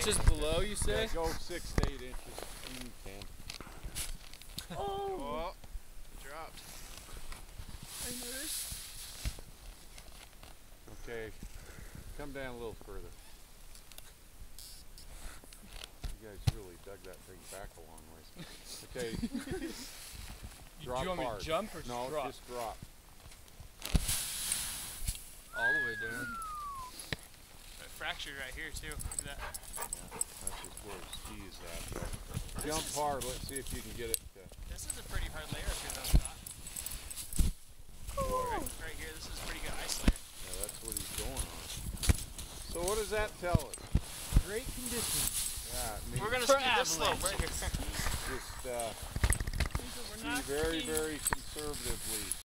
inches below, you say? Yeah, go 6 to 8 inches. 10. Oh, dropped. I noticed. Okay, come down a little further. You guys really dug that thing back a long ways. Okay. Drop Do you want hard. me to jump or just no, drop? just drop. All the way down. It fractured right here too. Look at that. Yeah, that's just where the ski is at. So jump hard. Let's see if you can get it. This is a pretty hard layer up here though, Scott. Right here, this is a pretty good ice layer. Yeah, that's what he's going on. So what does that tell us? Great conditions. Yeah, it means We're gonna ski this slope right here. just ski very, very conservatively.